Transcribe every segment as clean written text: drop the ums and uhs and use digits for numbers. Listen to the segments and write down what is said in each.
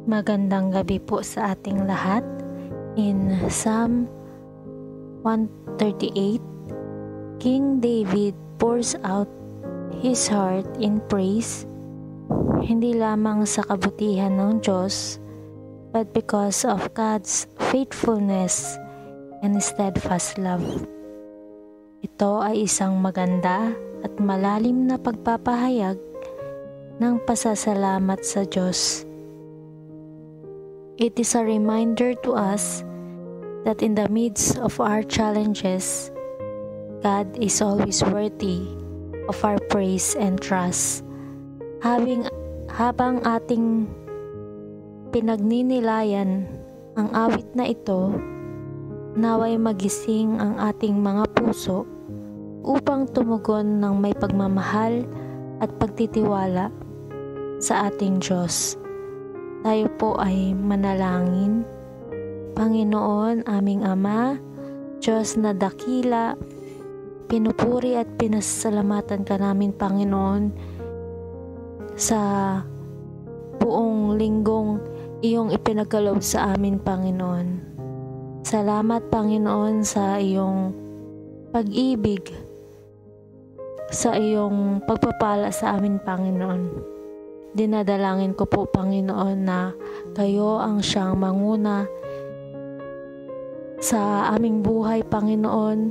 Magandang gabi po sa ating lahat. In Psalm 138, King David pours out his heart in praise, hindi lamang sa kabutihan ng Diyos, but because of God's faithfulness and steadfast love. Ito ay isang maganda at malalim na pagpapahayag ng pasasalamat sa Diyos. It is a reminder to us that in the midst of our challenges, God is always worthy of our praise and trust. Habang ating pinagninilayan ang awit na ito, naway magising ang ating mga puso upang tumugon ng may pagmamahal at pagtitiwala sa ating Diyos. Tayo po ay manalangin. Panginoon, aming Ama, Diyos na dakila, pinupuri at pinasasalamatan ka namin, Panginoon, sa buong linggong iyong ipinagkaloob sa amin, Panginoon. Salamat, Panginoon, sa iyong pag-ibig, sa iyong pagpapala sa amin, Panginoon. Dinadalangin ko po, Panginoon, na kayo ang siyang manguna sa aming buhay, Panginoon.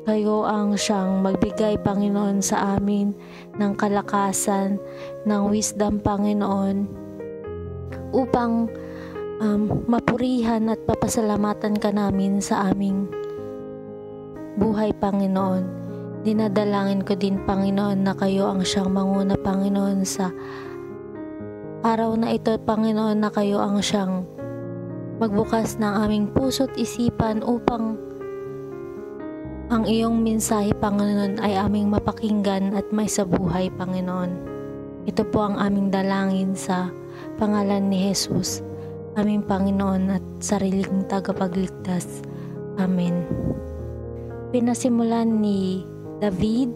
Kayo ang siyang magbigay, Panginoon, sa amin ng kalakasan, ng wisdom, Panginoon, upang mapurihan at papasalamatan ka namin sa aming buhay, Panginoon. Dinadalangin ko din, Panginoon, na kayo ang siyang manguna, Panginoon, sa araw na ito, Panginoon, na kayo ang siyang magbukas ng aming puso't isipan upang ang iyong mensahe, Panginoon, ay aming mapakinggan at may sabuhay, Panginoon. Ito po ang aming dalangin sa pangalan ni Jesus, aming Panginoon at sariling tagapagligtas. Amen. Pinasimulan ni David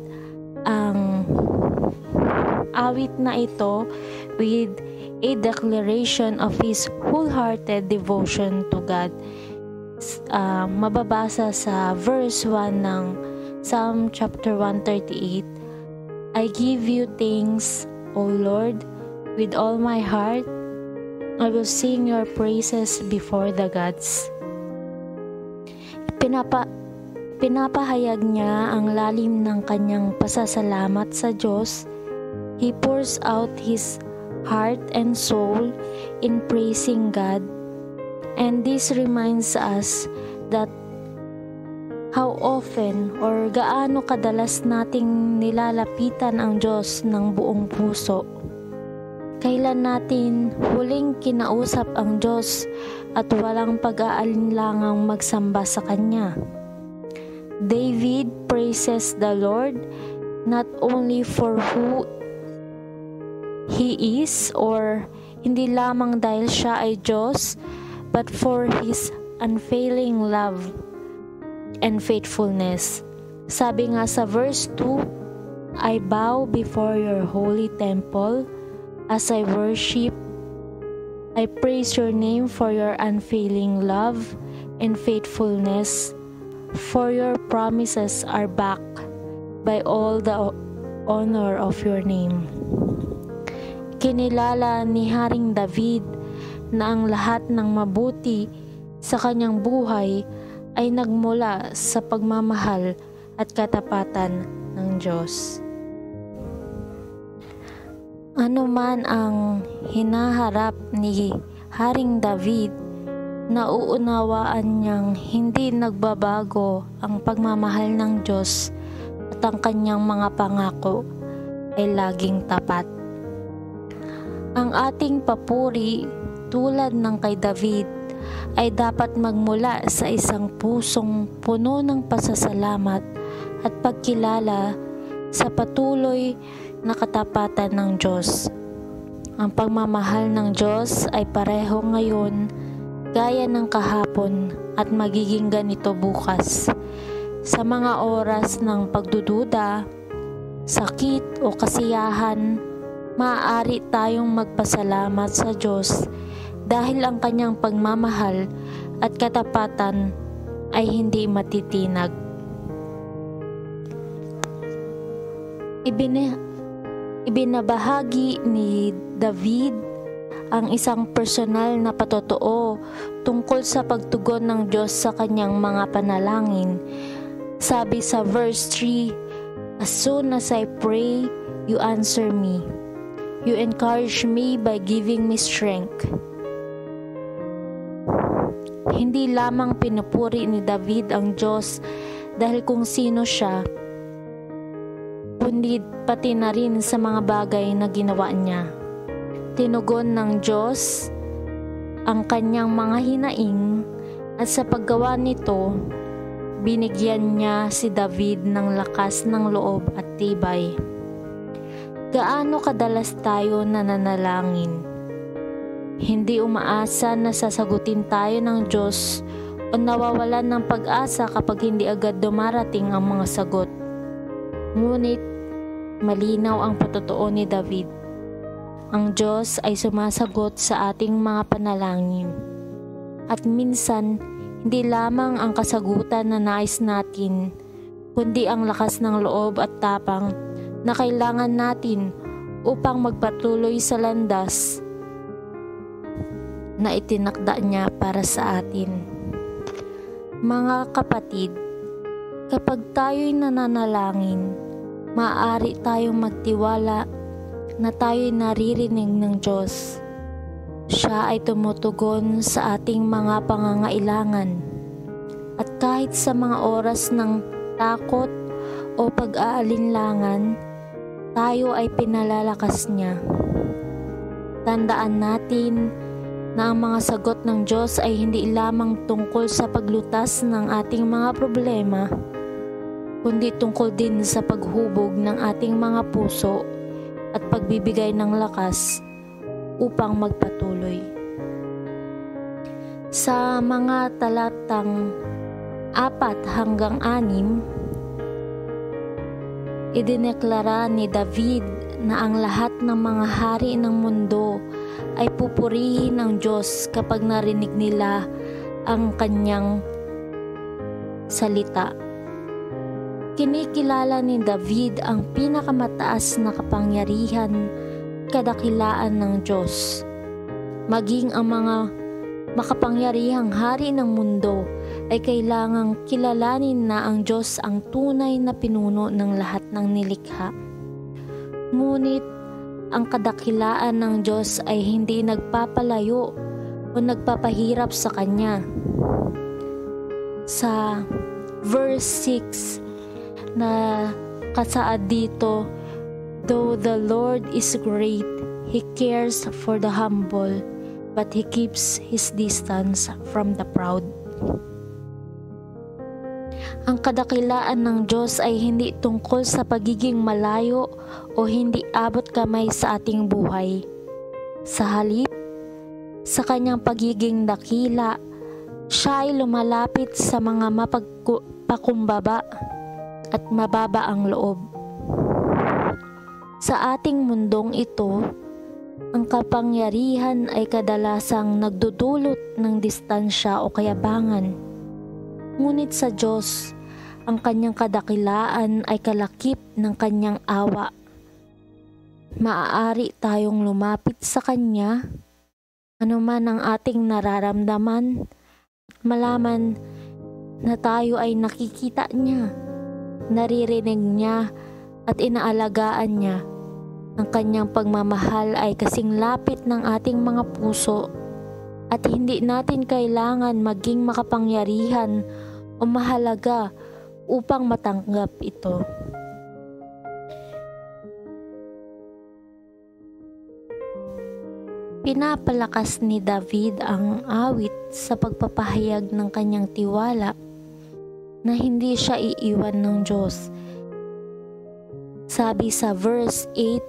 ang awit na ito with a declaration of his wholehearted devotion to God. Mababasa sa verse 1 ng Psalm chapter 138, I give you thanks, O Lord, with all my heart. I will sing your praises before the gods. Pinapahayag niya ang lalim ng kanyang pasasalamat sa Diyos. He pours out his heart and soul in praising God, and this reminds us that how often or gaano kadalas nating nilalapitan ang Diyos ng buong puso. Kailan natin huling kinausap ang Diyos at walang pag-aalinlangang magsamba sa Kanya? David praises the Lord not only for who He is, or hindi lamang dahil siya ay Diyos, but for His unfailing love and faithfulness. Sabi nga sa verse 2, I bow before your holy temple as I worship. I praise your name for your unfailing love and faithfulness, for your promises are backed by all the honor of your name. Kinilala ni Haring David na ang lahat ng mabuti sa kanyang buhay ay nagmula sa pagmamahal at katapatan ng Diyos. Ano man ang hinaharap ni Haring David, nauunawaan niyang hindi nagbabago ang pagmamahal ng Diyos at ang kanyang mga pangako ay laging tapat. Ang ating papuri, tulad ng kay David, ay dapat magmula sa isang pusong puno ng pasasalamat at pagkilala sa patuloy na katapatan ng Diyos. Ang pagmamahal ng Diyos ay pareho ngayon, gaya ng kahapon, at magiging ganito bukas. Sa mga oras ng pagdududa, sakit o kasiyahan, maaari tayong magpasalamat sa Diyos dahil ang kanyang pagmamahal at katapatan ay hindi matitinag. Ibinabahagi ni David ang isang personal na patotoo tungkol sa pagtugon ng Diyos sa kanyang mga panalangin. Sabi sa verse 3, "As soon as I pray, you answer me. You encourage me by giving me strength." Hindi lamang pinupuri ni David ang Diyos dahil kung sino siya, kundi pati na rin sa mga bagay na ginawa niya. Tinugon ng Diyos ang kanyang mga hinaing at sa paggawa nito, binigyan niya si David ng lakas ng loob at tibay. Gaano kadalas tayo nananalangin? Hindi umaasa na sasagutin tayo ng Diyos o nawawalan ng pag-asa kapag hindi agad dumarating ang mga sagot. Ngunit malinaw ang patotoo ni David. Ang Diyos ay sumasagot sa ating mga panalangin. At minsan, hindi lamang ang kasagutan na nais natin, kundi ang lakas ng loob at tapang na kailangan natin upang magpatuloy sa landas na itinakda niya para sa atin. Mga kapatid, kapag tayo'y nananalangin, maaari tayong magtiwala na tayo'y naririnig ng Diyos. Siya ay tumutugon sa ating mga pangangailangan. At kahit sa mga oras ng takot o pag-aalinlangan, tayo ay pinalalakas niya. Tandaan natin na ang mga sagot ng Diyos ay hindi lamang tungkol sa paglutas ng ating mga problema, kundi tungkol din sa paghubog ng ating mga puso at pagbibigay ng lakas upang magpatuloy. Sa mga talatang 4-6, idineklara ni David na ang lahat ng mga hari ng mundo ay pupurihin ng Diyos kapag narinig nila ang kanyang salita. Kinikilala ni David ang pinakamataas na kapangyarihan, kadakilaan ng Diyos. Maging ang mga makapangyarihang hari ng mundo ay kailangang kilalanin na ang Diyos ang tunay na pinuno ng lahat ng nilikha. Ngunit ang kadakilaan ng Diyos ay hindi nagpapalayo o nagpapahirap sa Kanya. Sa verse 6 na kasaad dito, "Though the Lord is great, He cares for the humble, but He keeps His distance from the proud." Ang kadakilaan ng Diyos ay hindi tungkol sa pagiging malayo o hindi abot kamay sa ating buhay. Sa halip, sa kanyang pagiging dakila, siya ay lumalapit sa mga mapagpakumbaba at mababa ang loob. Sa ating mundong ito, ang kapangyarihan ay kadalasang nagdudulot ng distansya o kayabangan. Ngunit sa Diyos, ang kanyang kadakilaan ay kalakip ng kanyang awa. Maaari tayong lumapit sa Kanya, anuman ang ating nararamdaman, malaman na tayo ay nakikita Niya, naririnig Niya at inaalagaan Niya. Ang Kanyang pagmamahal ay kasing lapit ng ating mga puso at hindi natin kailangan maging makapangyarihan o mahalaga upang matanggap ito. Pinapalakas ni David ang awit sa pagpapahayag ng kanyang tiwala na hindi siya iiwan ng Diyos. Sabi sa verse 8,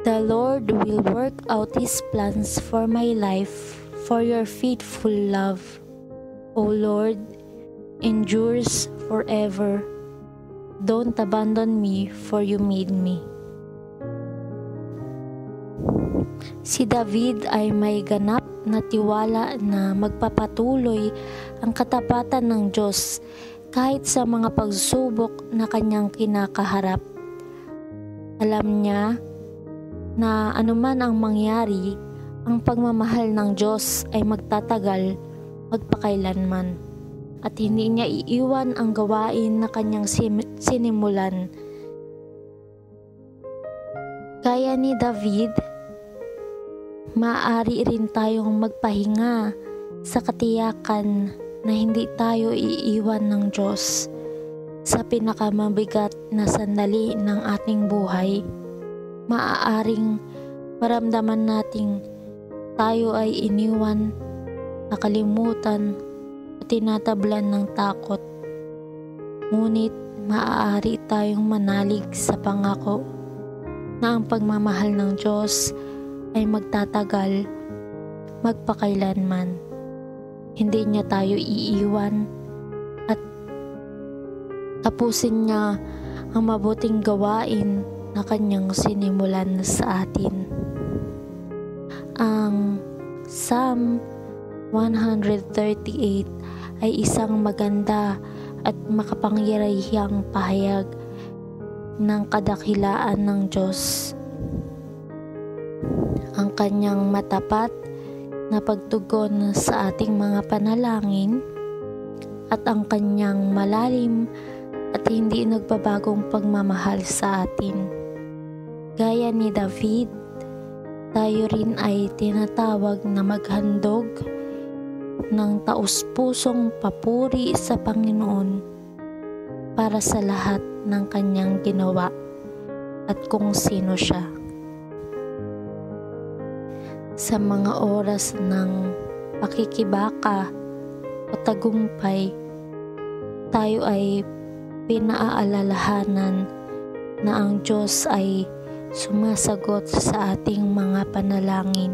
"The Lord will work out His plans for my life, for your faithful love, O Lord, endures forever. Don't abandon me, for you made me." Si David ay may ganap na tiwala na magpapatuloy ang katapatan ng Diyos kahit sa mga pagsubok na kanyang kinakaharap. Alam niya na anuman ang mangyari, ang pagmamahal ng Diyos ay magtatagal magpakailanman at hindi niya iiwan ang gawain na kanyang sinimulan. Gaya ni David, maaari rin tayong magpahinga sa katiyakan na hindi tayo iiwan ng Diyos sa pinakamabigat na sandali ng ating buhay. Maaaring maramdaman nating tayo ay iniwan, nakalimutan o tinatablan ng takot. Ngunit maaari tayong manalig sa pangako na ang pagmamahal ng Diyos ay magtatagal magpakailanman. Hindi niya tayo iiwan at tapusin niya ang mabuting gawain na kanyang sinimulan sa atin. Ang Psalm 138 ay isang maganda at makapangyarihang pahayag ng kadakilaan ng Diyos. Ang kanyang matapat na pagtugon sa ating mga panalangin at ang kanyang malalim at hindi nagbabagong pagmamahal sa atin. Gaya ni David, tayo rin ay tinatawag na maghandog ng taus-pusong papuri sa Panginoon para sa lahat ng kanyang ginawa at kung sino siya. Sa mga oras ng pakikibaka o tagumpay, tayo ay pinaaalalahanan na ang Diyos ay sumasagot sa ating mga panalangin.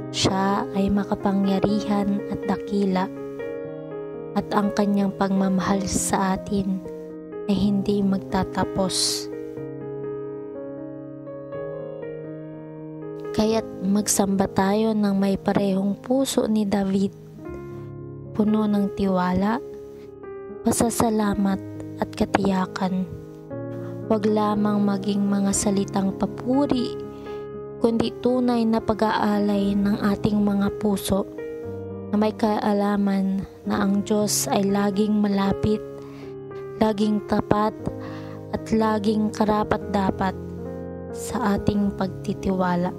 Siya ay makapangyarihan at dakila, at ang kanyang pagmamahal sa atin ay hindi magtatapos. Kaya't magsamba tayo ng may parehong puso ni David, puno ng tiwala, pasasalamat at katiyakan. Huwag lamang maging mga salitang papuri, kundi tunay na pag-aalay ng ating mga puso na may kaalaman na ang Diyos ay laging malapit, laging tapat at laging karapat-dapat sa ating pagtitiwala.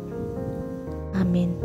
Amen.